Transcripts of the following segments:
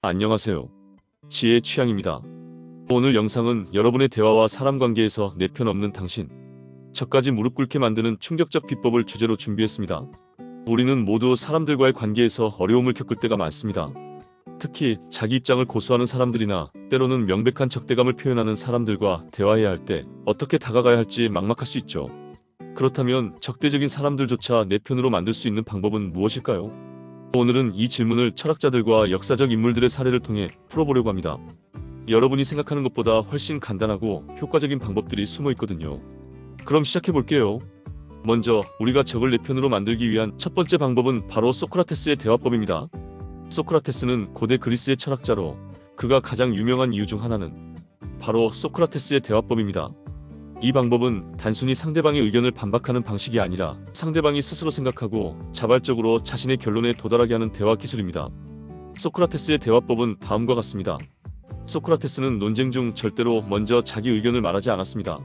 안녕하세요. 지혜 취향입니다. 오늘 영상은 여러분의 대화와 사람 관계에서 내 편 없는 당신, 저까지 무릎 꿇게 만드는 충격적 비법을 주제로 준비했습니다. 우리는 모두 사람들과의 관계에서 어려움을 겪을 때가 많습니다. 특히 자기 입장을 고수하는 사람들이나 때로는 명백한 적대감을 표현하는 사람들과 대화해야 할 때 어떻게 다가가야 할지 막막할 수 있죠. 그렇다면 적대적인 사람들조차 내 편으로 만들 수 있는 방법은 무엇일까요? 오늘은 이 질문을 철학자들과 역사적 인물들의 사례를 통해 풀어보려고 합니다. 여러분이 생각하는 것보다 훨씬 간단하고 효과적인 방법들이 숨어 있거든요. 그럼 시작해 볼게요. 먼저 우리가 적을 내 편으로 만들기 위한 첫 번째 방법은 바로 소크라테스의 대화법입니다. 소크라테스는 고대 그리스의 철학자로 그가 가장 유명한 이유 중 하나는 바로 소크라테스의 대화법입니다. 이 방법은 단순히 상대방의 의견을 반박하는 방식이 아니라 상대방이 스스로 생각하고 자발적으로 자신의 결론에 도달하게 하는 대화 기술입니다. 소크라테스의 대화법은 다음과 같습니다. 소크라테스는 논쟁 중 절대로 먼저 자기 의견을 말하지 않았습니다.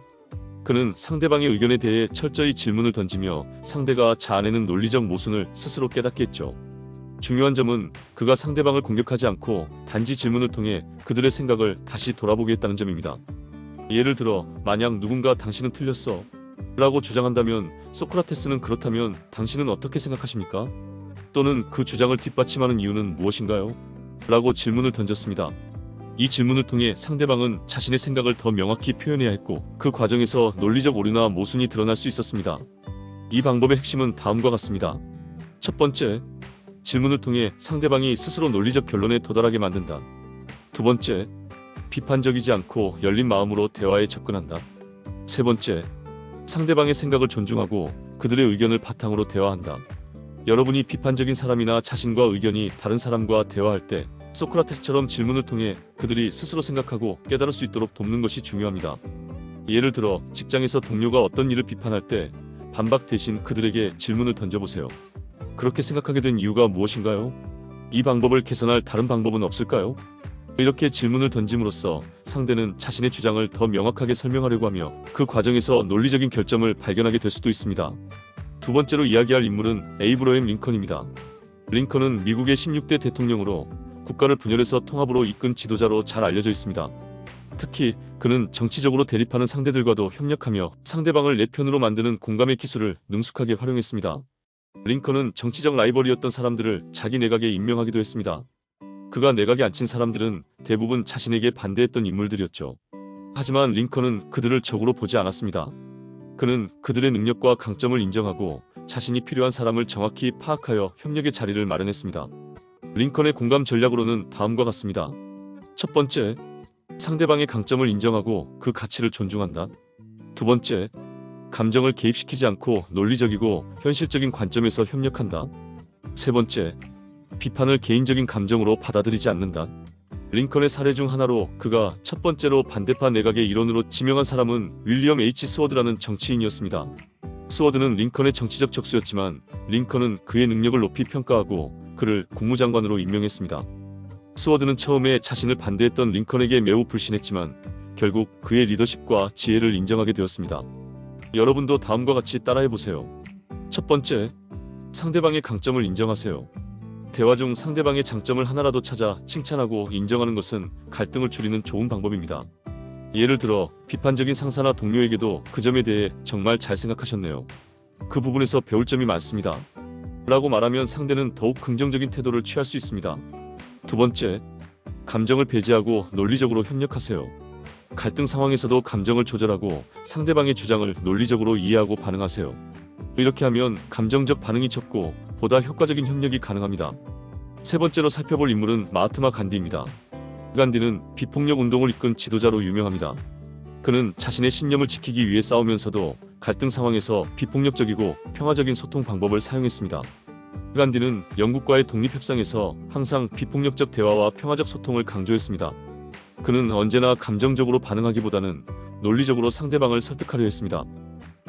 그는 상대방의 의견에 대해 철저히 질문을 던지며 상대가 자아내는 논리적 모순을 스스로 깨닫게 했죠. 중요한 점은 그가 상대방을 공격하지 않고 단지 질문을 통해 그들의 생각을 다시 돌아보게 했다는 점입니다. 예를 들어 만약 누군가 당신은 틀렸어 라고 주장한다면 소크라테스는 그렇다면 당신은 어떻게 생각하십니까? 또는 그 주장을 뒷받침하는 이유는 무엇인가요? 라고 질문을 던졌습니다. 이 질문을 통해 상대방은 자신의 생각을 더 명확히 표현해야 했고 그 과정에서 논리적 오류나 모순이 드러날 수 있었습니다. 이 방법의 핵심은 다음과 같습니다. 첫 번째, 질문을 통해 상대방이 스스로 논리적 결론에 도달하게 만든다. 두 번째, 비판적이지 않고 열린 마음으로 대화에 접근한다. 세 번째, 상대방의 생각을 존중하고 그들의 의견을 바탕으로 대화한다. 여러분이 비판적인 사람이나 자신과 의견이 다른 사람과 대화할 때 소크라테스처럼 질문을 통해 그들이 스스로 생각하고 깨달을 수 있도록 돕는 것이 중요합니다. 예를 들어 직장에서 동료가 어떤 일을 비판할 때 반박 대신 그들에게 질문을 던져보세요. 그렇게 생각하게 된 이유가 무엇인가요? 이 방법을 개선할 다른 방법은 없을까요? 이렇게 질문을 던짐으로써 상대는 자신의 주장을 더 명확하게 설명하려고 하며 그 과정에서 논리적인 결점을 발견하게 될 수도 있습니다. 두 번째로 이야기할 인물은 에이브러햄 링컨입니다. 링컨은 미국의 16대 대통령으로 국가를 분열해서 통합으로 이끈 지도자로 잘 알려져 있습니다. 특히 그는 정치적으로 대립하는 상대들과도 협력하며 상대방을 내 편으로 만드는 공감의 기술을 능숙하게 활용했습니다. 링컨은 정치적 라이벌이었던 사람들을 자기 내각에 임명하기도 했습니다. 그가 내각에 앉힌 사람들은 대부분 자신에게 반대했던 인물들이었죠. 하지만 링컨은 그들을 적으로 보지 않았습니다. 그는 그들의 능력과 강점을 인정하고 자신이 필요한 사람을 정확히 파악하여 협력의 자리를 마련했습니다. 링컨의 공감 전략으로는 다음과 같습니다. 첫 번째, 상대방의 강점을 인정하고 그 가치를 존중한다. 두 번째, 감정을 개입시키지 않고 논리적이고 현실적인 관점에서 협력한다. 세 번째, 비판을 개인적인 감정으로 받아들이지 않는다. 링컨의 사례 중 하나로 그가 첫 번째로 반대파 내각의 일원으로 지명한 사람은 윌리엄 H. 스워드라는 정치인이었습니다. 스워드는 링컨의 정치적 적수였지만 링컨은 그의 능력을 높이 평가하고 그를 국무장관으로 임명했습니다. 스워드는 처음에 자신을 반대했던 링컨에게 매우 불신했지만 결국 그의 리더십과 지혜를 인정하게 되었습니다. 여러분도 다음과 같이 따라해보세요. 첫 번째, 상대방의 강점을 인정하세요. 대화 중 상대방의 장점을 하나라도 찾아 칭찬하고 인정하는 것은 갈등을 줄이는 좋은 방법입니다. 예를 들어 비판적인 상사나 동료에게도 그 점에 대해 정말 잘 생각하셨네요. 그 부분에서 배울 점이 많습니다. 라고 말하면 상대는 더욱 긍정적인 태도를 취할 수 있습니다. 두 번째, 감정을 배제하고 논리적으로 협력하세요. 갈등 상황에서도 감정을 조절하고 상대방의 주장을 논리적으로 이해하고 반응하세요. 이렇게 하면 감정적 반응이 적고 보다 효과적인 협력이 가능합니다. 세 번째로 살펴볼 인물은 마하트마 간디입니다. 간디는 비폭력 운동을 이끈 지도자로 유명합니다. 그는 자신의 신념을 지키기 위해 싸우면서도 갈등 상황에서 비폭력적이고 평화적인 소통 방법을 사용했습니다. 간디는 영국과의 독립협상에서 항상 비폭력적 대화와 평화적 소통을 강조했습니다. 그는 언제나 감정적으로 반응하기보다는 논리적으로 상대방을 설득하려 했습니다.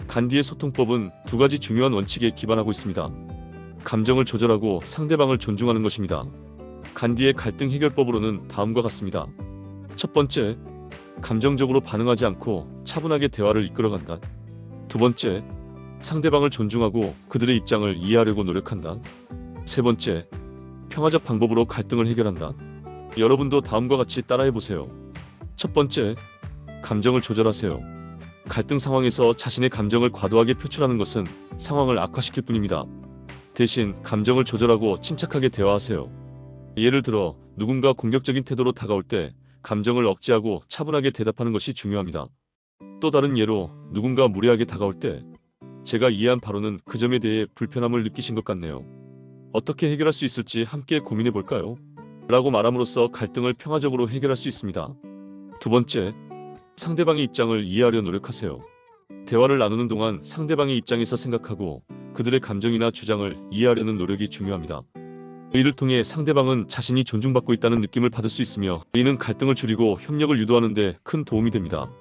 간디의 소통법은 두 가지 중요한 원칙에 기반하고 있습니다. 감정을 조절하고 상대방을 존중하는 것입니다. 간디의 갈등 해결법으로는 다음과 같습니다. 첫 번째, 감정적으로 반응하지 않고 차분하게 대화를 이끌어간다. 두 번째, 상대방을 존중하고 그들의 입장을 이해하려고 노력한다. 세 번째, 평화적 방법으로 갈등을 해결한다. 여러분도 다음과 같이 따라해보세요. 첫 번째, 감정을 조절하세요. 갈등 상황에서 자신의 감정을 과도하게 표출하는 것은 상황을 악화시킬 뿐입니다. 대신 감정을 조절하고 침착하게 대화하세요. 예를 들어 누군가 공격적인 태도로 다가올 때 감정을 억제하고 차분하게 대답하는 것이 중요합니다. 또 다른 예로 누군가 무례하게 다가올 때 제가 이해한 바로는 그 점에 대해 불편함을 느끼신 것 같네요. 어떻게 해결할 수 있을지 함께 고민해 볼까요? 라고 말함으로써 갈등을 평화적으로 해결할 수 있습니다. 두 번째, 상대방의 입장을 이해하려 노력하세요. 대화를 나누는 동안 상대방의 입장에서 생각하고 그들의 감정이나 주장을 이해하려는 노력이 중요합니다. 이를 통해 상대방은 자신이 존중받고 있다는 느낌을 받을 수 있으며 이는 갈등을 줄이고 협력을 유도하는 데 큰 도움이 됩니다.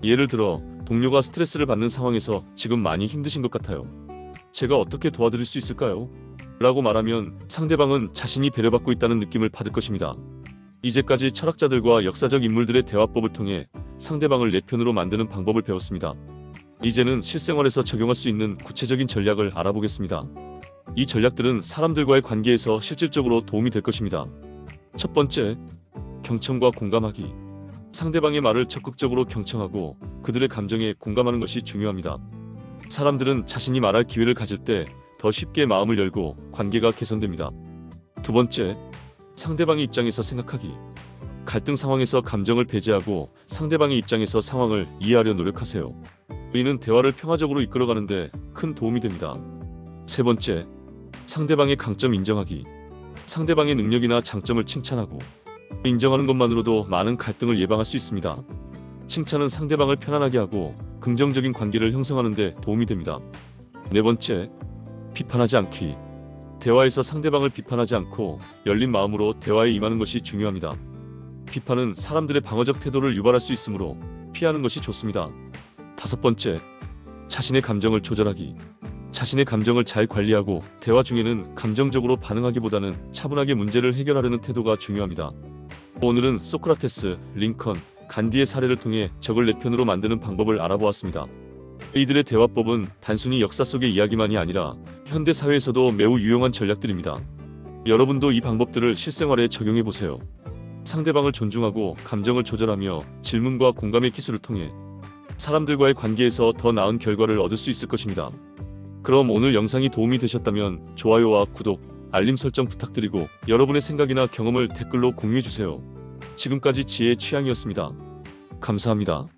예를 들어 동료가 스트레스를 받는 상황에서 지금 많이 힘드신 것 같아요. 제가 어떻게 도와드릴 수 있을까요? 라고 말하면 상대방은 자신이 배려받고 있다는 느낌을 받을 것입니다. 이제까지 철학자들과 역사적 인물들의 대화법을 통해 상대방을 내 편으로 만드는 방법을 배웠습니다. 이제는 실생활에서 적용할 수 있는 구체적인 전략을 알아보겠습니다. 이 전략들은 사람들과의 관계에서 실질적으로 도움이 될 것입니다. 첫 번째, 경청과 공감하기. 상대방의 말을 적극적으로 경청하고 그들의 감정에 공감하는 것이 중요합니다. 사람들은 자신이 말할 기회를 가질 때 더 쉽게 마음을 열고 관계가 개선됩니다. 두 번째, 상대방의 입장에서 생각하기. 갈등 상황에서 감정을 배제하고 상대방의 입장에서 상황을 이해하려 노력하세요. 이는 대화를 평화적으로 이끌어가는데 큰 도움이 됩니다. 세 번째, 상대방의 강점 인정하기. 상대방의 능력이나 장점을 칭찬하고 인정하는 것만으로도 많은 갈등을 예방할 수 있습니다. 칭찬은 상대방을 편안하게 하고 긍정적인 관계를 형성하는 데 도움이 됩니다. 네 번째, 비판하지 않기. 대화에서 상대방을 비판하지 않고 열린 마음으로 대화에 임하는 것이 중요합니다. 비판은 사람들의 방어적 태도를 유발할 수 있으므로 피하는 것이 좋습니다. 다섯 번째, 자신의 감정을 조절하기. 자신의 감정을 잘 관리하고 대화 중에는 감정적으로 반응하기보다는 차분하게 문제를 해결하려는 태도가 중요합니다. 오늘은 소크라테스, 링컨, 간디의 사례를 통해 적을 내 편으로 만드는 방법을 알아보았습니다. 이들의 대화법은 단순히 역사 속의 이야기만이 아니라 현대 사회에서도 매우 유용한 전략들입니다. 여러분도 이 방법들을 실생활에 적용해 보세요. 상대방을 존중하고 감정을 조절하며 질문과 공감의 기술을 통해 사람들과의 관계에서 더 나은 결과를 얻을 수 있을 것입니다. 그럼 오늘 영상이 도움이 되셨다면 좋아요와 구독, 알림 설정 부탁드리고 여러분의 생각이나 경험을 댓글로 공유해 주세요. 지금까지 지혜의 취향이었습니다. 감사합니다.